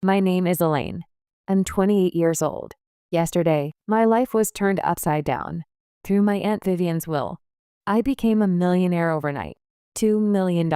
My name is Elaine. I'm 28 years old. Yesterday, my life was turned upside down. Through my Aunt Vivian's will, I became a millionaire overnight. $2 million.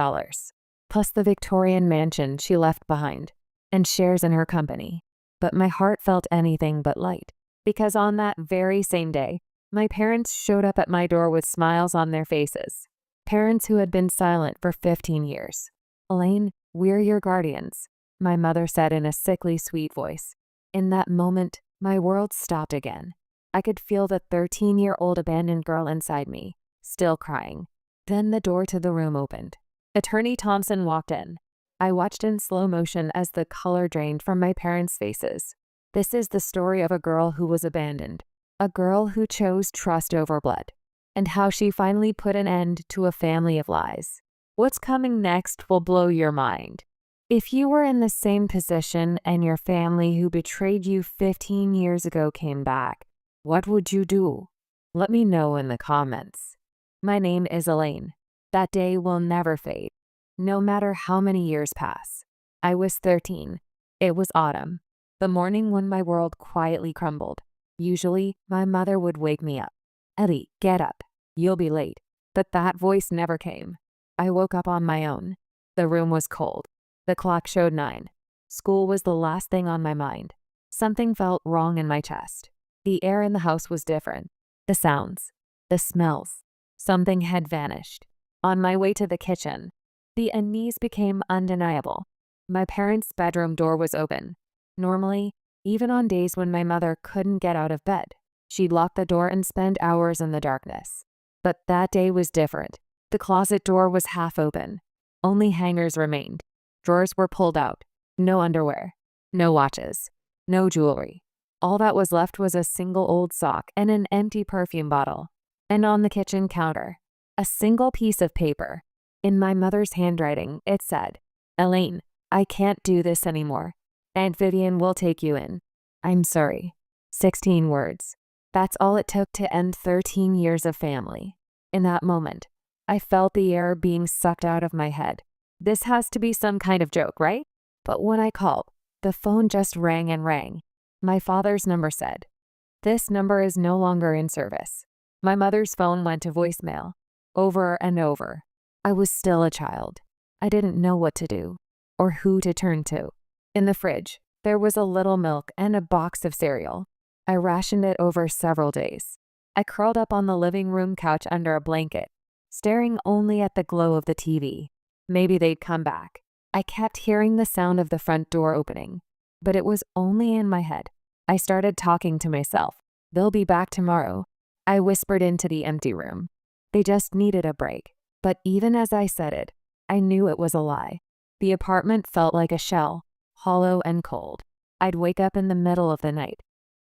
Plus the Victorian mansion she left behind, and shares in her company. But my heart felt anything but light, because on that very same day, my parents showed up at my door with smiles on their faces. Parents who had been silent for 15 years. "Elaine, we're your guardians," my mother said in a sickly sweet voice. In that moment, my world stopped again. I could feel the 13-year-old abandoned girl inside me, still crying. Then the door to the room opened. Attorney Thompson walked in. I watched in slow motion as the color drained from my parents' faces. This is the story of a girl who was abandoned, a girl who chose trust over blood, and how she finally put an end to a family of lies. What's coming next will blow your mind. If you were in the same position and your family who betrayed you 15 years ago came back, what would you do? Let me know in the comments. My name is Elaine. That day will never fade, no matter how many years pass. I was 13. It was autumn, the morning when my world quietly crumbled. Usually, my mother would wake me up. "Ellie, get up. You'll be late." But that voice never came. I woke up on my own. The room was cold. The clock showed 9. School was the last thing on my mind. Something felt wrong in my chest. The air in the house was different. The sounds, the smells. Something had vanished. On my way to the kitchen, the unease became undeniable. My parents' bedroom door was open. Normally, even on days when my mother couldn't get out of bed, she'd lock the door and spend hours in the darkness. But that day was different. The closet door was half open. Only hangers remained. Drawers were pulled out. No underwear. No watches. No jewelry. All that was left was a single old sock and an empty perfume bottle. And on the kitchen counter, a single piece of paper. In my mother's handwriting, it said, "Elaine, I can't do this anymore. Aunt Vivian will take you in. I'm sorry." 16 words. That's all it took to end 13 years of family. In that moment, I felt the air being sucked out of my head. This has to be some kind of joke, right? But when I called, the phone just rang and rang. My father's number said, "This number is no longer in service." My mother's phone went to voicemail, over and over. I was still a child. I didn't know what to do, or who to turn to. In the fridge, there was a little milk and a box of cereal. I rationed it over several days. I curled up on the living room couch under a blanket, staring only at the glow of the TV. Maybe they'd come back. I kept hearing the sound of the front door opening, but it was only in my head. I started talking to myself. "They'll be back tomorrow," I whispered into the empty room. They just needed a break. But even as I said it, I knew it was a lie. The apartment felt like a shell, hollow and cold. I'd wake up in the middle of the night,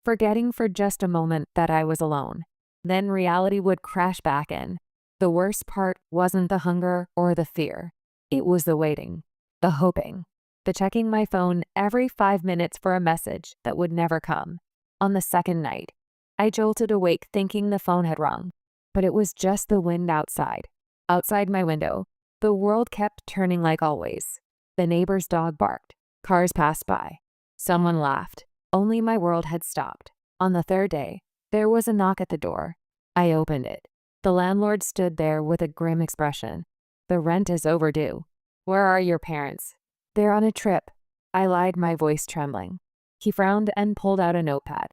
forgetting for just a moment that I was alone. Then reality would crash back in. The worst part wasn't the hunger or the fear. It was the waiting, the hoping, the checking my phone every 5 minutes for a message that would never come. On the second night, I jolted awake thinking the phone had rung, but it was just the wind outside. Outside my window, the world kept turning like always. The neighbor's dog barked. Cars passed by. Someone laughed. Only my world had stopped. On the third day, there was a knock at the door. I opened it. The landlord stood there with a grim expression. "The rent is overdue." "Where are your parents?" "They're on a trip." I lied, my voice trembling. He frowned and pulled out a notepad.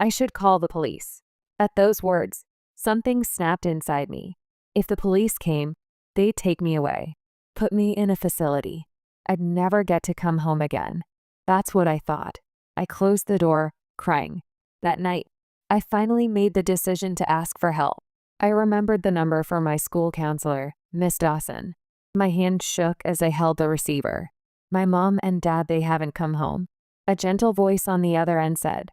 "I should call the police." At those words, something snapped inside me. If the police came, they'd take me away, put me in a facility. I'd never get to come home again. That's what I thought. I closed the door, crying. That night, I finally made the decision to ask for help. I remembered the number for my school counselor, Miss Dawson. My hand shook as I held the receiver. "My mom and dad, they haven't come home." A gentle voice on the other end said,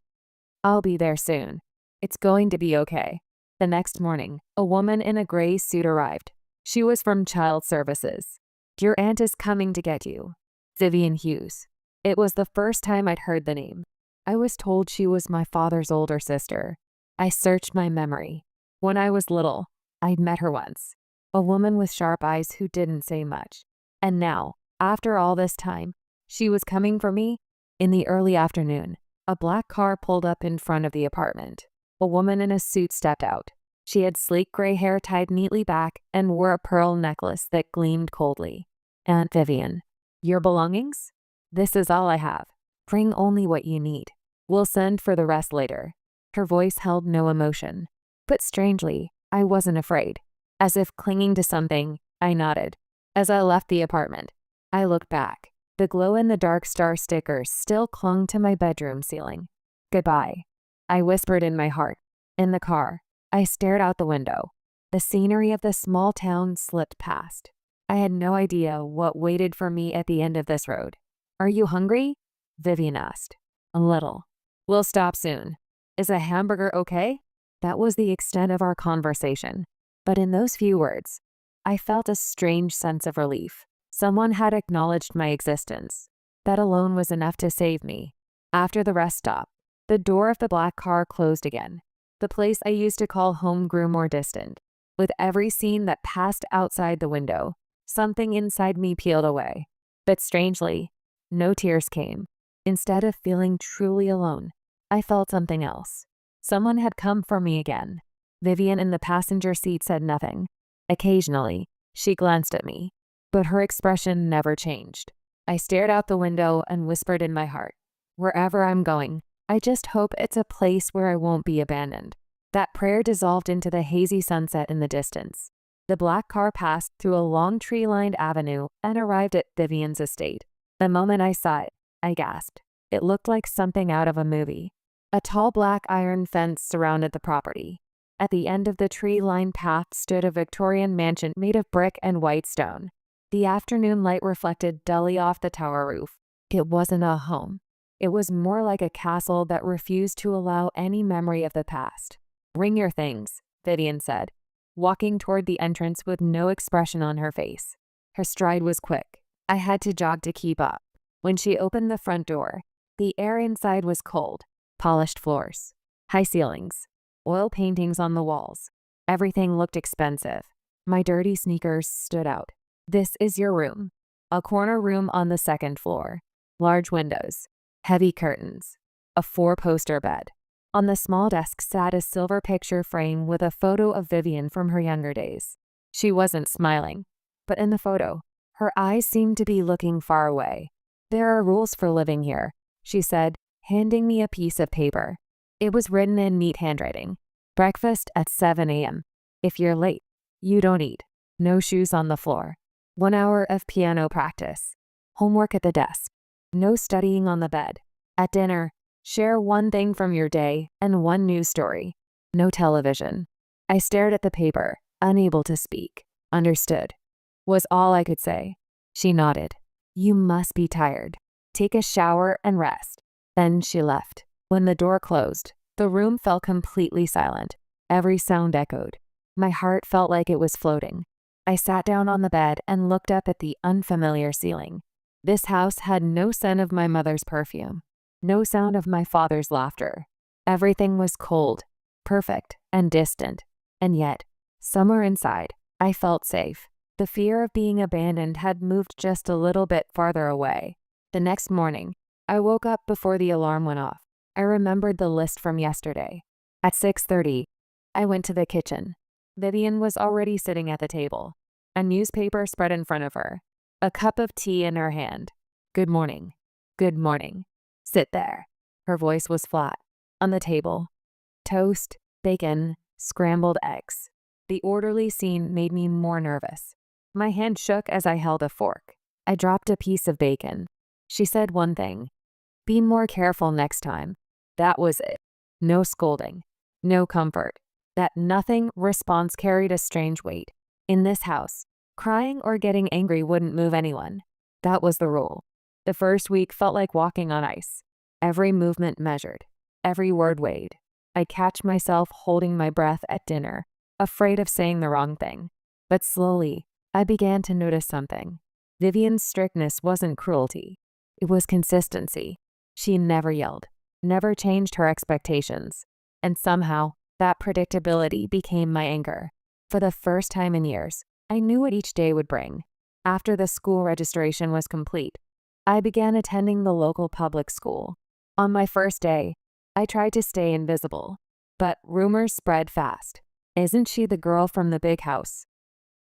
"I'll be there soon. It's going to be okay." The next morning, a woman in a gray suit arrived. She was from Child Services. "Your aunt is coming to get you." Vivian Hughes. It was the first time I'd heard the name. I was told she was my father's older sister. I searched my memory. When I was little, I'd met her once. A woman with sharp eyes who didn't say much. And now, after all this time, she was coming for me? In the early afternoon, a black car pulled up in front of the apartment. A woman in a suit stepped out. She had sleek gray hair tied neatly back and wore a pearl necklace that gleamed coldly. "Aunt Vivian, your belongings? This is all I have. Bring only what you need. We'll send for the rest later." Her voice held no emotion. But strangely, I wasn't afraid. As if clinging to something, I nodded. As I left the apartment, I looked back. The glow-in-the-dark star stickers still clung to my bedroom ceiling. "Goodbye," I whispered in my heart. In the car, I stared out the window. The scenery of the small town slipped past. I had no idea what waited for me at the end of this road. "Are you hungry?" Vivian asked. "A little." "We'll stop soon. Is a hamburger okay?" That was the extent of our conversation. But in those few words, I felt a strange sense of relief. Someone had acknowledged my existence. That alone was enough to save me. After the rest stop, the door of the black car closed again. The place I used to call home grew more distant. With every scene that passed outside the window, something inside me peeled away. But strangely, no tears came. Instead of feeling truly alone, I felt something else. Someone had come for me again. Vivian in the passenger seat said nothing. Occasionally, she glanced at me, but her expression never changed. I stared out the window and whispered in my heart, "Wherever I'm going, I just hope it's a place where I won't be abandoned." That prayer dissolved into the hazy sunset in the distance. The black car passed through a long tree-lined avenue and arrived at Vivian's estate. The moment I saw it, I gasped. It looked like something out of a movie. A tall black iron fence surrounded the property. At the end of the tree-lined path stood a Victorian mansion made of brick and white stone. The afternoon light reflected dully off the tower roof. It wasn't a home. It was more like a castle that refused to allow any memory of the past. "Bring your things," Vivian said, walking toward the entrance with no expression on her face. Her stride was quick. I had to jog to keep up. When she opened the front door, the air inside was cold. Polished floors, high ceilings, oil paintings on the walls. Everything looked expensive. My dirty sneakers stood out. "This is your room." A corner room on the second floor. Large windows, heavy curtains, a 4-poster bed. On the small desk sat a silver picture frame with a photo of Vivian from her younger days. She wasn't smiling, but in the photo, her eyes seemed to be looking far away. "There are rules for living here," she said, handing me a piece of paper. It was written in neat handwriting. "Breakfast at 7 a.m. If you're late, you don't eat. No shoes on the floor. 1 hour of piano practice. Homework at the desk. No studying on the bed. At dinner, share one thing from your day and one news story. No television." I stared at the paper, unable to speak. "Understood," was all I could say. She nodded. "You must be tired. Take a shower and rest." Then she left. When the door closed, the room fell completely silent. Every sound echoed. My heart felt like it was floating. I sat down on the bed and looked up at the unfamiliar ceiling. This house had no scent of my mother's perfume, no sound of my father's laughter. Everything was cold, perfect, and distant. And yet, somewhere inside, I felt safe. The fear of being abandoned had moved just a little bit farther away. The next morning, I woke up before the alarm went off. I remembered the list from yesterday. At 6:30, I went to the kitchen. Vivian was already sitting at the table, a newspaper spread in front of her, a cup of tea in her hand. "Good morning." "Good morning." "Sit there." Her voice was flat. On the table, toast, bacon, scrambled eggs. The orderly scene made me more nervous. My hand shook as I held a fork. I dropped a piece of bacon. She said one thing. "Be more careful next time." That was it. No scolding. No comfort. That nothing response carried a strange weight. In this house, crying or getting angry wouldn't move anyone. That was the rule. The first week felt like walking on ice. Every movement measured. Every word weighed. I'd catch myself holding my breath at dinner, afraid of saying the wrong thing. But slowly, I began to notice something. Vivian's strictness wasn't cruelty. It was consistency. She never yelled, never changed her expectations. And somehow, that predictability became my anchor. For the first time in years, I knew what each day would bring. After the school registration was complete, I began attending the local public school. On my first day, I tried to stay invisible, but rumors spread fast. Isn't she the girl from the big house?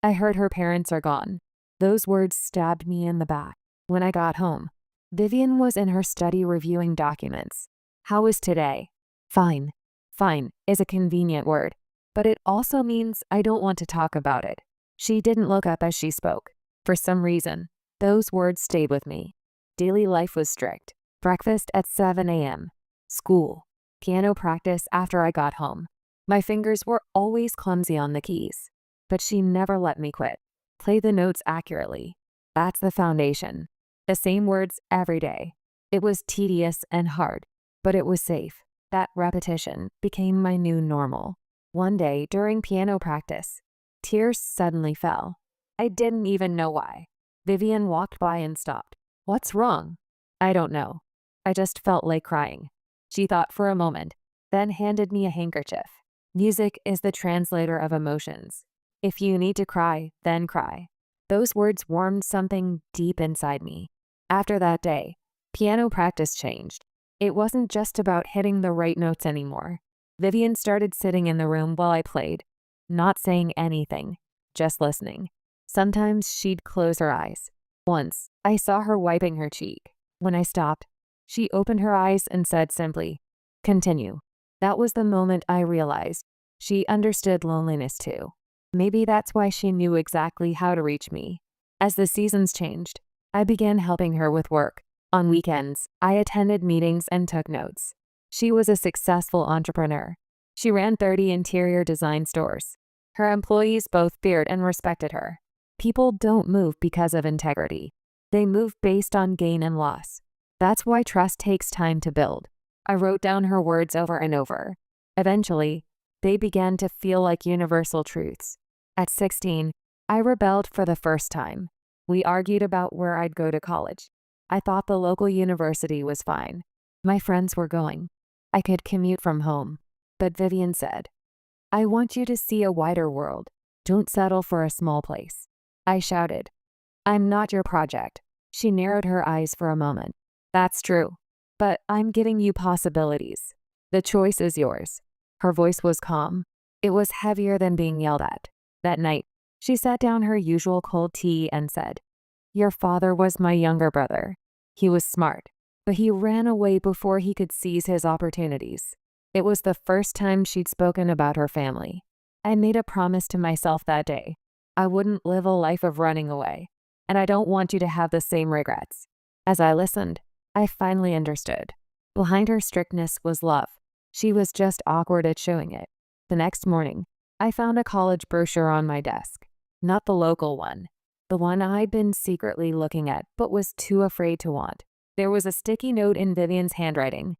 I heard her parents are gone. Those words stabbed me in the back. When I got home, Vivian was in her study reviewing documents. How was today? Fine. Fine is a convenient word, but it also means I don't want to talk about it. She didn't look up as she spoke. For some reason, those words stayed with me. Daily life was strict. Breakfast at 7 a.m. School. Piano practice after I got home. My fingers were always clumsy on the keys, but she never let me quit. Play the notes accurately. That's the foundation. The same words every day. It was tedious and hard, but it was safe. That repetition became my new normal. One day during piano practice, tears suddenly fell. I didn't even know why. Vivian walked by and stopped. What's wrong? I don't know. I just felt like crying. She thought for a moment, then handed me a handkerchief. Music is the translator of emotions. If you need to cry, then cry. Those words warmed something deep inside me. After that day, piano practice changed. It wasn't just about hitting the right notes anymore. Vivian started sitting in the room while I played, not saying anything, just listening. Sometimes she'd close her eyes. Once, I saw her wiping her cheek. When I stopped, she opened her eyes and said simply, "Continue." That was the moment I realized she understood loneliness too. Maybe that's why she knew exactly how to reach me. As the seasons changed, I began helping her with work. On weekends, I attended meetings and took notes. She was a successful entrepreneur. She ran 30 interior design stores. Her employees both feared and respected her. People don't move because of integrity. They move based on gain and loss. That's why trust takes time to build. I wrote down her words over and over. Eventually, they began to feel like universal truths. At 16, I rebelled for the first time. We argued about where I'd go to college. I thought the local university was fine. My friends were going. I could commute from home. But Vivian said, "I want you to see a wider world. Don't settle for a small place." I shouted, "I'm not your project." She narrowed her eyes for a moment. "That's true. But I'm giving you possibilities. The choice is yours." Her voice was calm. It was heavier than being yelled at. That night, she set down her usual cold tea and said, "Your father was my younger brother. He was smart, but he ran away before he could seize his opportunities." It was the first time she'd spoken about her family. I made a promise to myself that day. I wouldn't live a life of running away, and I don't want you to have the same regrets. As I listened, I finally understood. Behind her strictness was love. She was just awkward at showing it. The next morning, I found a college brochure on my desk. Not the local one, the one I'd been secretly looking at but was too afraid to want. There was a sticky note in Vivian's handwriting.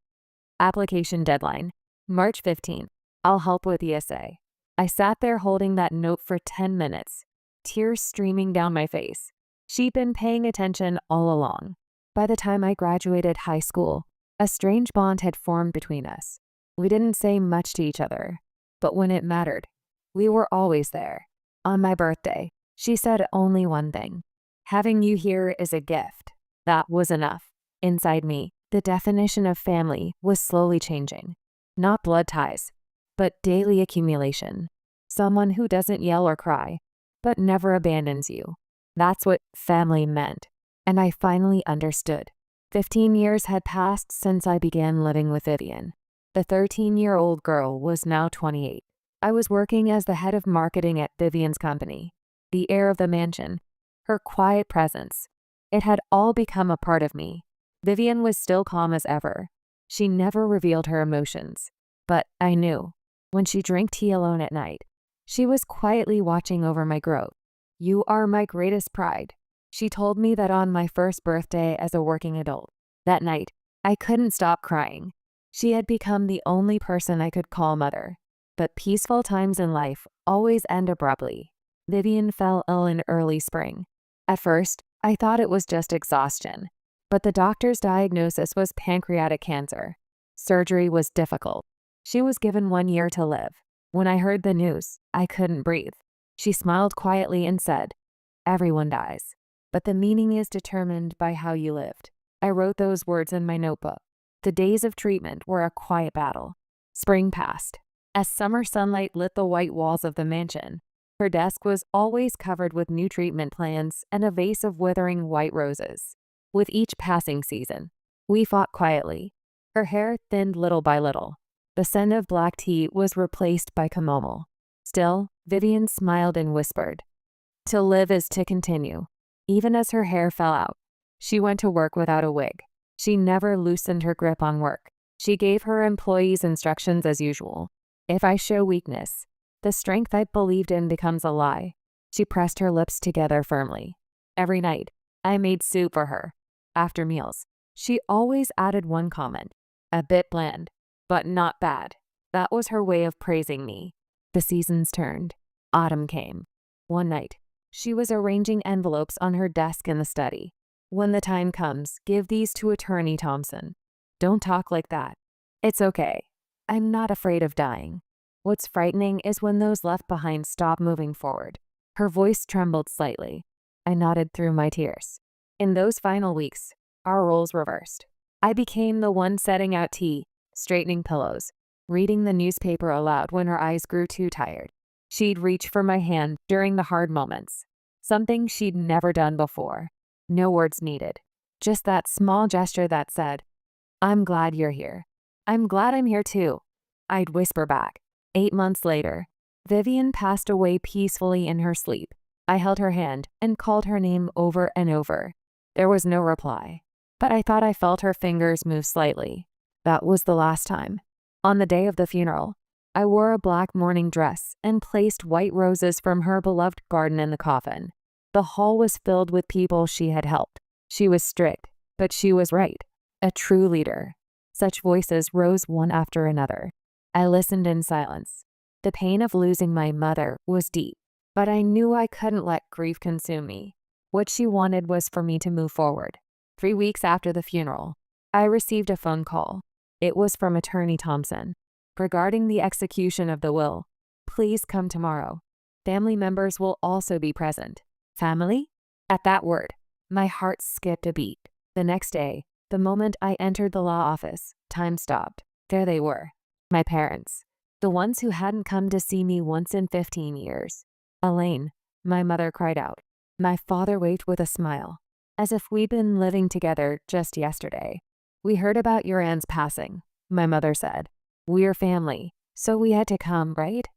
Application deadline, March 15th. I'll help with the essay. I sat there holding that note for 10 minutes, tears streaming down my face. She'd been paying attention all along. By the time I graduated high school, a strange bond had formed between us. We didn't say much to each other, but when it mattered, we were always there. On my birthday, she said only one thing. "Having you here is a gift." That was enough. Inside me, the definition of family was slowly changing. Not blood ties, but daily accumulation. Someone who doesn't yell or cry, but never abandons you. That's what family meant. And I finally understood. 15 years had passed since I began living with Vivian. The 13-year-old girl was now 28. I was working as the head of marketing at Vivian's company. The air of the mansion, her quiet presence, it had all become a part of me. Vivian was still calm as ever. She never revealed her emotions. But I knew, when she drank tea alone at night, she was quietly watching over my growth. "You are my greatest pride." She told me that on my first birthday as a working adult. That night, I couldn't stop crying. She had become the only person I could call mother. But peaceful times in life always end abruptly. Vivian fell ill in early spring. At first, I thought it was just exhaustion, but the doctor's diagnosis was pancreatic cancer. Surgery was difficult. She was given 1 year to live. When I heard the news, I couldn't breathe. She smiled quietly and said, "Everyone dies, but the meaning is determined by how you lived. I wrote those words in my notebook. The days of treatment were a quiet battle. Spring passed. As summer sunlight lit the white walls of the mansion, her desk was always covered with new treatment plans and a vase of withering white roses. With each passing season, we fought quietly. Her hair thinned little by little. The scent of black tea was replaced by chamomile. Still, Vivian smiled and whispered, "To live is to continue." Even as her hair fell out, she went to work without a wig. She never loosened her grip on work. She gave her employees instructions as usual. If I show weakness, the strength I believed in becomes a lie. She pressed her lips together firmly. Every night, I made soup for her. After meals, she always added one comment, a bit bland, but not bad. That was her way of praising me. The seasons turned. Autumn came. One night, she was arranging envelopes on her desk in the study. "When the time comes, give these to Attorney Thompson. Don't talk like that. It's okay. I'm not afraid of dying. What's frightening is when those left behind stop moving forward." Her voice trembled slightly. I nodded through my tears. In those final weeks, our roles reversed. I became the one setting out tea, straightening pillows, reading the newspaper aloud when her eyes grew too tired. She'd reach for my hand during the hard moments, something she'd never done before. No words needed, just that small gesture that said, "I'm glad you're here." "I'm glad I'm here too," I'd whisper back. 8 months later, Vivian passed away peacefully in her sleep. I held her hand and called her name over and over. There was no reply, but I thought I felt her fingers move slightly. That was the last time. On the day of the funeral, I wore a black mourning dress and placed white roses from her beloved garden in the coffin. The hall was filled with people she had helped. She was strict, but she was right. A true leader. Such voices rose one after another. I listened in silence. The pain of losing my mother was deep, but I knew I couldn't let grief consume me. What she wanted was for me to move forward. 3 weeks after the funeral, I received a phone call. It was from Attorney Thompson. "Regarding the execution of the will, please come tomorrow. Family members will also be present." Family? At that word, my heart skipped a beat. The next day, the moment I entered the law office, time stopped. There they were. My parents. The ones who hadn't come to see me once in 15 years. "Elaine," my mother cried out. My father waved with a smile, as if we'd been living together just yesterday. "We heard about your aunt's passing," my mother said. "We're family, so we had to come, right?"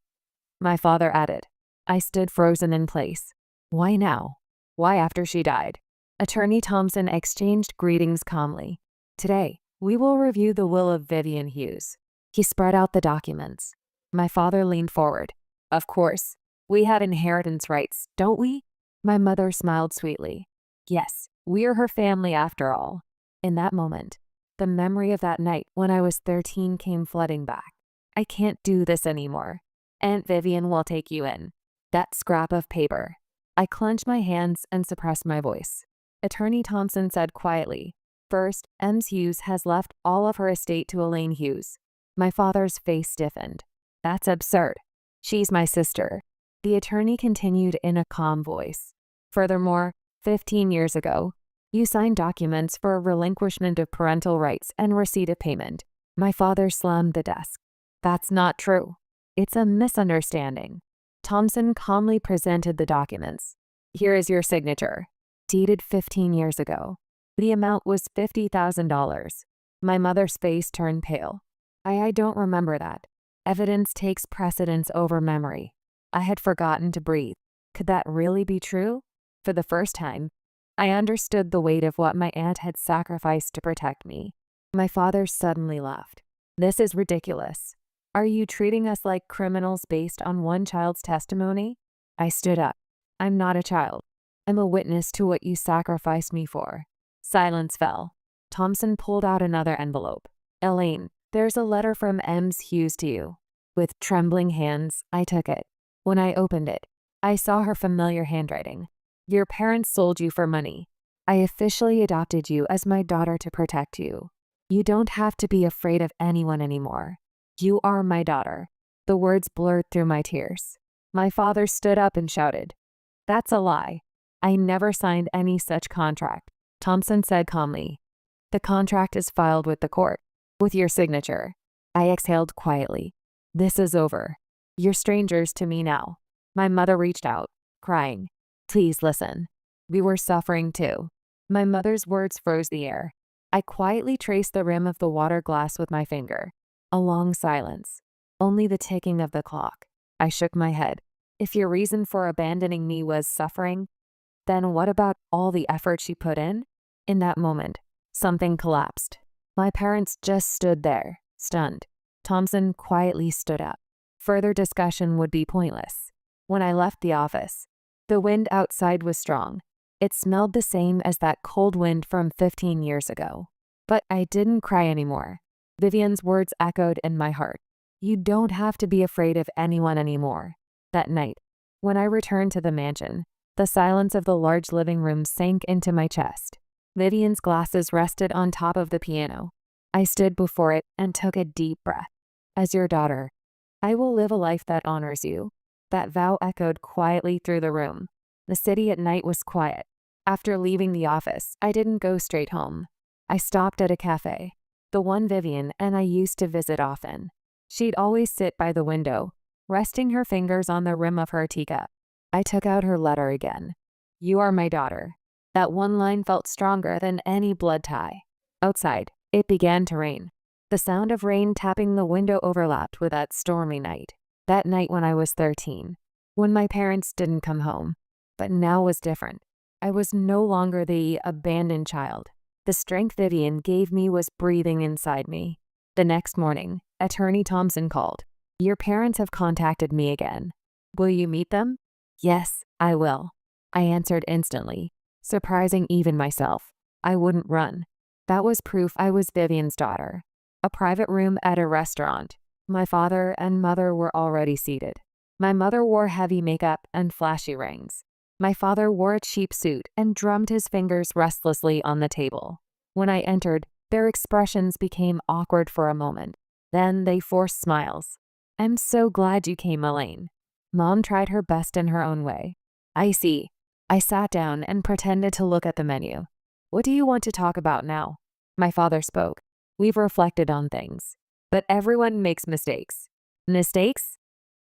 My father added. I stood frozen in place. Why now? Why after she died? Attorney Thompson exchanged greetings calmly. "Today, we will review the will of Vivian Hughes." He spread out the documents. My father leaned forward. "Of course. We have inheritance rights, don't we?" My mother smiled sweetly. "Yes, we're her family after all." In that moment, the memory of that night when I was 13 came flooding back. I can't do this anymore. Aunt Vivian will take you in. That scrap of paper. I clenched my hands and suppressed my voice. Attorney Thompson said quietly, "First, Ems Hughes has left all of her estate to Elaine Hughes." My father's face stiffened. "That's absurd. She's my sister." The attorney continued in a calm voice. "Furthermore, 15 years ago, you signed documents for a relinquishment of parental rights and receipt of payment." My father slammed the desk. "That's not true. It's a misunderstanding." Thompson calmly presented the documents. "Here is your signature." Dated 15 years ago. The amount was $50,000. My mother's face turned pale. I don't remember that. Evidence takes precedence over memory. I had forgotten to breathe. Could that really be true? For the first time, I understood the weight of what my aunt had sacrificed to protect me. My father suddenly laughed. "This is ridiculous. Are you treating us like criminals based on one child's testimony?" I stood up. "I'm not a child. I'm a witness to what you sacrificed me for." Silence fell. Thompson pulled out another envelope. "Elaine, there's a letter from Ems Hughes to you." With trembling hands, I took it. When I opened it, I saw her familiar handwriting. "Your parents sold you for money. I officially adopted you as my daughter to protect you. You don't have to be afraid of anyone anymore. You are my daughter." The words blurred through my tears. My father stood up and shouted, "That's a lie. I never signed any such contract, Thompson said calmly. The contract is filed with the court, with your signature. I exhaled quietly. This is over. You're strangers to me now. My mother reached out, crying. Please listen. We were suffering too. My mother's words froze the air. I quietly traced the rim of the water glass with my finger. A long silence. Only the ticking of the clock. I shook my head. If your reason for abandoning me was suffering, then what about all the effort she put in? In that moment, something collapsed. My parents just stood there, stunned. Thompson quietly stood up. Further discussion would be pointless. When I left the office, the wind outside was strong. It smelled the same as that cold wind from 15 years ago. But I didn't cry anymore. Vivian's words echoed in my heart. You don't have to be afraid of anyone anymore. That night, when I returned to the mansion, the silence of the large living room sank into my chest. Vivian's glasses rested on top of the piano. I stood before it and took a deep breath. As your daughter, I will live a life that honors you. That vow echoed quietly through the room. The city at night was quiet. After leaving the office, I didn't go straight home. I stopped at a cafe, the one Vivian and I used to visit often. She'd always sit by the window, resting her fingers on the rim of her teacup. I took out her letter again. You are my daughter. That one line felt stronger than any blood tie. Outside, it began to rain. The sound of rain tapping the window overlapped with that stormy night. That night when I was 13, when my parents didn't come home. But now was different. I was no longer the abandoned child. The strength Vivian gave me was breathing inside me. The next morning, Attorney Thompson called. Your parents have contacted me again. Will you meet them? Yes, I will. I answered instantly, surprising even myself. I wouldn't run. That was proof I was Vivian's daughter. A private room at a restaurant. My father and mother were already seated. My mother wore heavy makeup and flashy rings. My father wore a cheap suit and drummed his fingers restlessly on the table. When I entered, their expressions became awkward for a moment. Then they forced smiles. I'm so glad you came, Elaine. Mom tried her best in her own way. I see. I sat down and pretended to look at the menu. What do you want to talk about now? My father spoke. We've reflected on things. But everyone makes mistakes. Mistakes?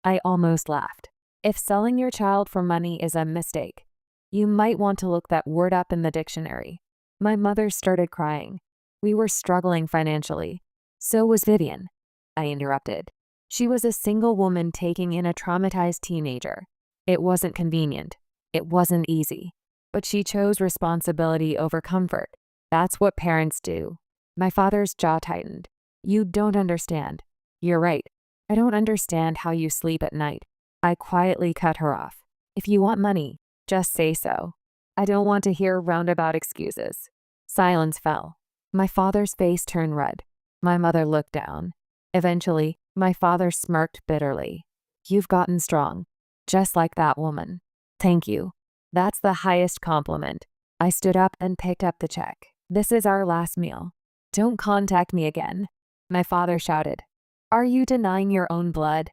I almost laughed. If selling your child for money is a mistake, you might want to look that word up in the dictionary. My mother started crying. We were struggling financially. So was Vivian. I interrupted. She was a single woman taking in a traumatized teenager. It wasn't convenient. It wasn't easy. But she chose responsibility over comfort. That's what parents do. My father's jaw tightened. You don't understand. You're right. I don't understand how you sleep at night. I quietly cut her off. If you want money, just say so. I don't want to hear roundabout excuses. Silence fell. My father's face turned red. My mother looked down. Eventually, my father smirked bitterly. You've gotten strong, just like that woman. Thank you. That's the highest compliment. I stood up and picked up the check. This is our last meal. Don't contact me again. My father shouted. Are you denying your own blood?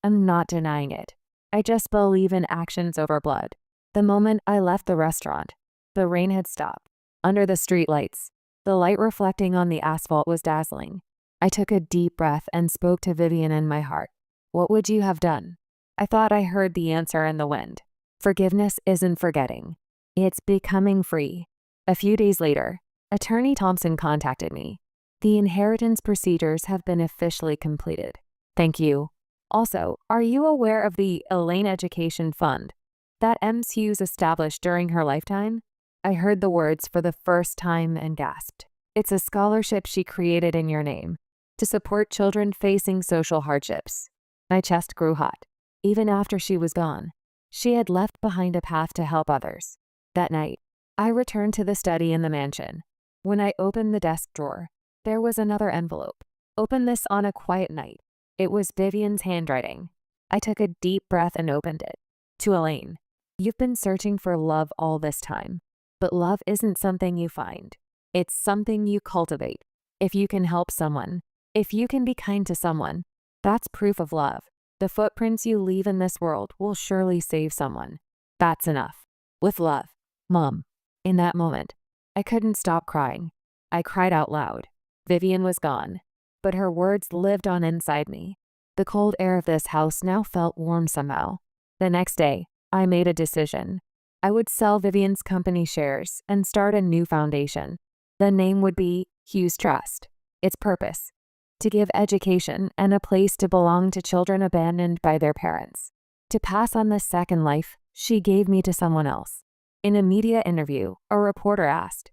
I'm not denying it. I just believe in actions over blood. The moment I left the restaurant, the rain had stopped. Under the streetlights, the light reflecting on the asphalt was dazzling. I took a deep breath and spoke to Vivian in my heart. What would you have done? I thought I heard the answer in the wind. Forgiveness isn't forgetting. It's becoming free. A few days later, Attorney Thompson contacted me. The inheritance procedures have been officially completed. Thank you. Also, are you aware of the Elaine Education Fund that Ms. Hughes established during her lifetime? I heard the words for the first time and gasped. It's a scholarship she created in your name to support children facing social hardships. My chest grew hot. Even after she was gone, she had left behind a path to help others. That night, I returned to the study in the mansion. When I opened the desk drawer, there was another envelope. Open this on a quiet night. It was Vivian's handwriting. I took a deep breath and opened it. To Elaine, you've been searching for love all this time. But love isn't something you find. It's something you cultivate. If you can help someone, if you can be kind to someone, that's proof of love. The footprints you leave in this world will surely save someone. That's enough. With love. Mom. In that moment, I couldn't stop crying. I cried out loud. Vivian was gone, but her words lived on inside me. The cold air of this house now felt warm somehow. The next day, I made a decision. I would sell Vivian's company shares and start a new foundation. The name would be Hughes Trust. Its purpose: to give education and a place to belong to children abandoned by their parents. To pass on the second life she gave me to someone else. In a media interview, a reporter asked,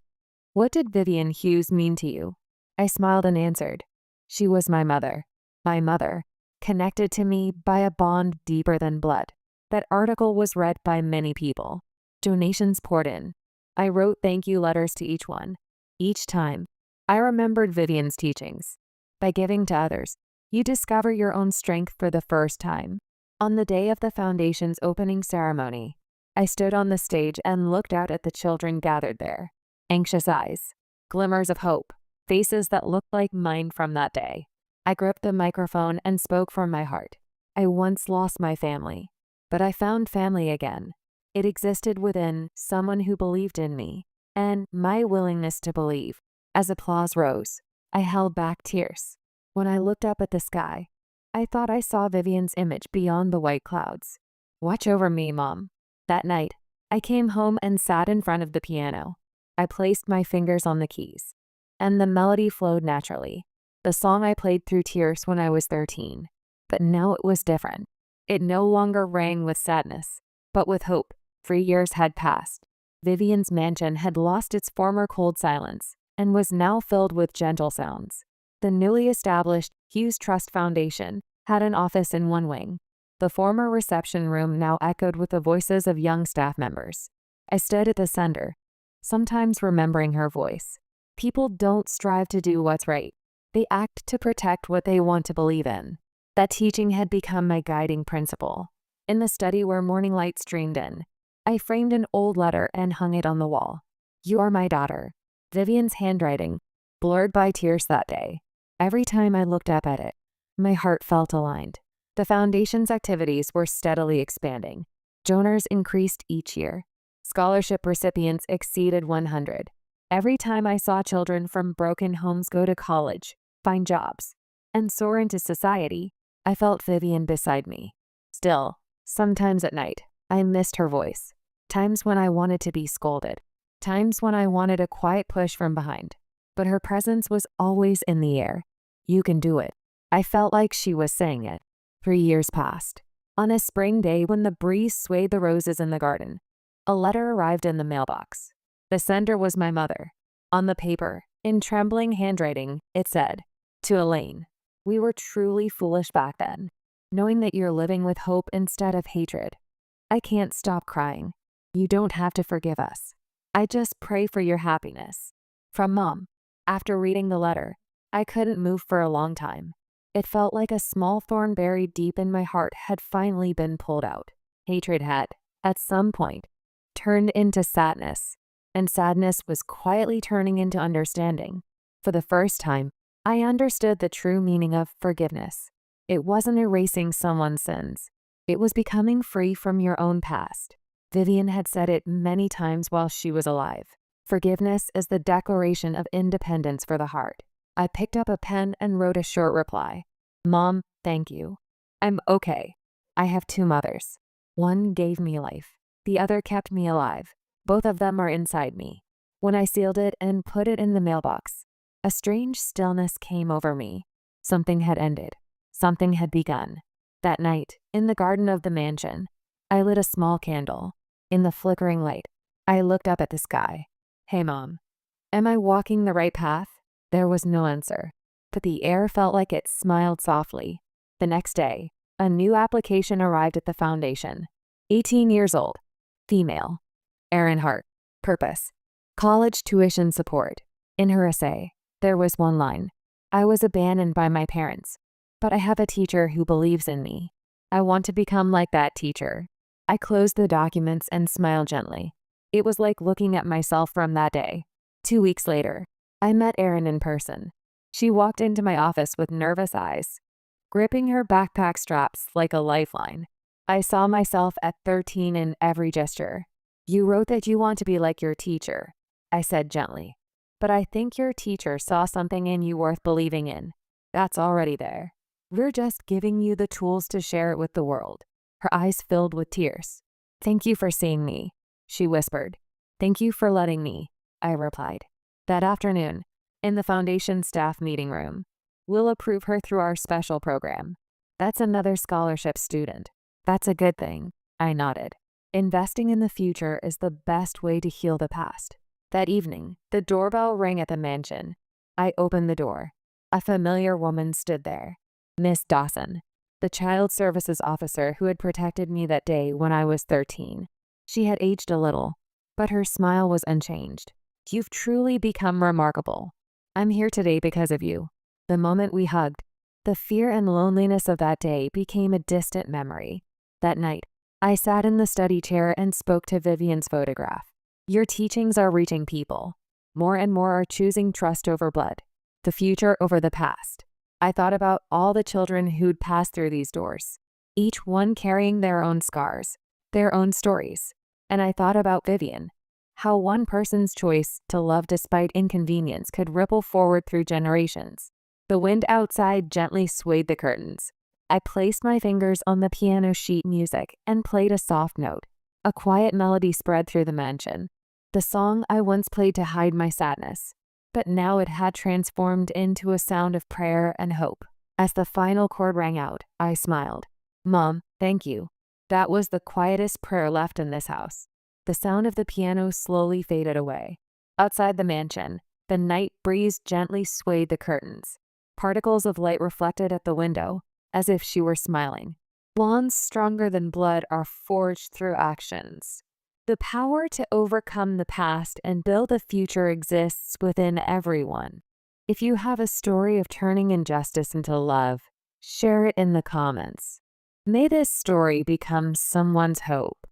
"What did Vivian Hughes mean to you?" I smiled and answered, "She was my mother. My mother, connected to me by a bond deeper than blood." That article was read by many people. Donations poured in. I wrote thank you letters to each one. Each time, I remembered Vivian's teachings. By giving to others, you discover your own strength for the first time. On the day of the foundation's opening ceremony, I stood on the stage and looked out at the children gathered there. Anxious eyes, glimmers of hope, faces that looked like mine from that day. I gripped the microphone and spoke from my heart. I once lost my family, but I found family again. It existed within someone who believed in me, and my willingness to believe. As applause rose, I held back tears. When I looked up at the sky, I thought I saw Vivian's image beyond the white clouds. "Watch over me, Mom." That night, I came home and sat in front of the piano. I placed my fingers on the keys, and the melody flowed naturally. The song I played through tears when I was 13. But now it was different. It no longer rang with sadness, but with hope. 3 years had passed. Vivian's mansion had lost its former cold silence and was now filled with gentle sounds. The newly established Hughes Trust Foundation had an office in one wing. The former reception room now echoed with the voices of young staff members. I stood at the center, sometimes remembering her voice. People don't strive to do what's right. They act to protect what they want to believe in. That teaching had become my guiding principle. In the study where morning light streamed in, I framed an old letter and hung it on the wall. "You are my daughter." Vivian's handwriting, blurred by tears that day. Every time I looked up at it, my heart felt aligned. The foundation's activities were steadily expanding. Donors increased each year. Scholarship recipients exceeded 100. Every time I saw children from broken homes go to college, find jobs, and soar into society, I felt Vivian beside me. Still, sometimes at night, I missed her voice. Times when I wanted to be scolded. Times when I wanted a quiet push from behind. But her presence was always in the air. "You can do it." I felt like she was saying it. 3 years passed. On a spring day when the breeze swayed the roses in the garden, a letter arrived in the mailbox. The sender was my mother. On the paper, in trembling handwriting, it said, "To Elaine, we were truly foolish back then, knowing that you're living with hope instead of hatred. I can't stop crying. You don't have to forgive us. I just pray for your happiness." From Mom. After reading the letter, I couldn't move for a long time. It felt like a small thorn buried deep in my heart had finally been pulled out. Hatred had, at some point, turned into sadness, and sadness was quietly turning into understanding. For the first time, I understood the true meaning of forgiveness. It wasn't erasing someone's sins. It was becoming free from your own past. Vivian had said it many times while she was alive. Forgiveness is the declaration of independence for the heart. I picked up a pen and wrote a short reply. "Mom, thank you. I'm okay. I have 2 mothers. One gave me life. The other kept me alive. Both of them are inside me." When I sealed it and put it in the mailbox, a strange stillness came over me. Something had ended. Something had begun. That night, in the garden of the mansion, I lit a small candle. In the flickering light, I looked up at the sky. "Hey, Mom. Am I walking the right path?" There was no answer, but the air felt like it smiled softly. The next day, a new application arrived at the foundation. 18 years old, female, Erin Hart, purpose, college tuition support. In her essay, there was one line: "I was abandoned by my parents, but I have a teacher who believes in me. I want to become like that teacher." I closed the documents and smiled gently. It was like looking at myself from that day. 2 weeks later, I met Erin in person. She walked into my office with nervous eyes, gripping her backpack straps like a lifeline. I saw myself at 13 in every gesture. You wrote that you want to be like your teacher, I said gently. But I think your teacher saw something in you worth believing in. That's already there. We're just giving you the tools to share it with the world. Her eyes filled with tears. Thank you for seeing me, she whispered. Thank you for letting me, I replied. That afternoon, in the foundation staff meeting room, we'll approve her through our special program. That's another scholarship student. That's a good thing, I nodded. Investing in the future is the best way to heal the past. That evening, the doorbell rang at the mansion. I opened the door. A familiar woman stood there. Miss Dawson, the child services officer who had protected me that day when I was 13. She had aged a little, but her smile was unchanged. You've truly become remarkable. I'm here today because of you. The moment we hugged, the fear and loneliness of that day became a distant memory. That night, I sat in the study chair and spoke to Vivian's photograph. Your teachings are reaching people. More and more are choosing trust over blood, the future over the past. I thought about all the children who'd passed through these doors, each one carrying their own scars, their own stories. And I thought about Vivian, how one person's choice to love despite inconvenience could ripple forward through generations. The wind outside gently swayed the curtains. I placed my fingers on the piano sheet music and played a soft note. A quiet melody spread through the mansion. The song I once played to hide my sadness, but now it had transformed into a sound of prayer and hope. As the final chord rang out, I smiled. Mom, thank you. That was the quietest prayer left in this house. The sound of the piano slowly faded away. Outside the mansion, the night breeze gently swayed the curtains. Particles of light reflected at the window, as if she were smiling. Bonds stronger than blood are forged through actions. The power to overcome the past and build a future exists within everyone. If you have a story of turning injustice into love, share it in the comments. May this story become someone's hope.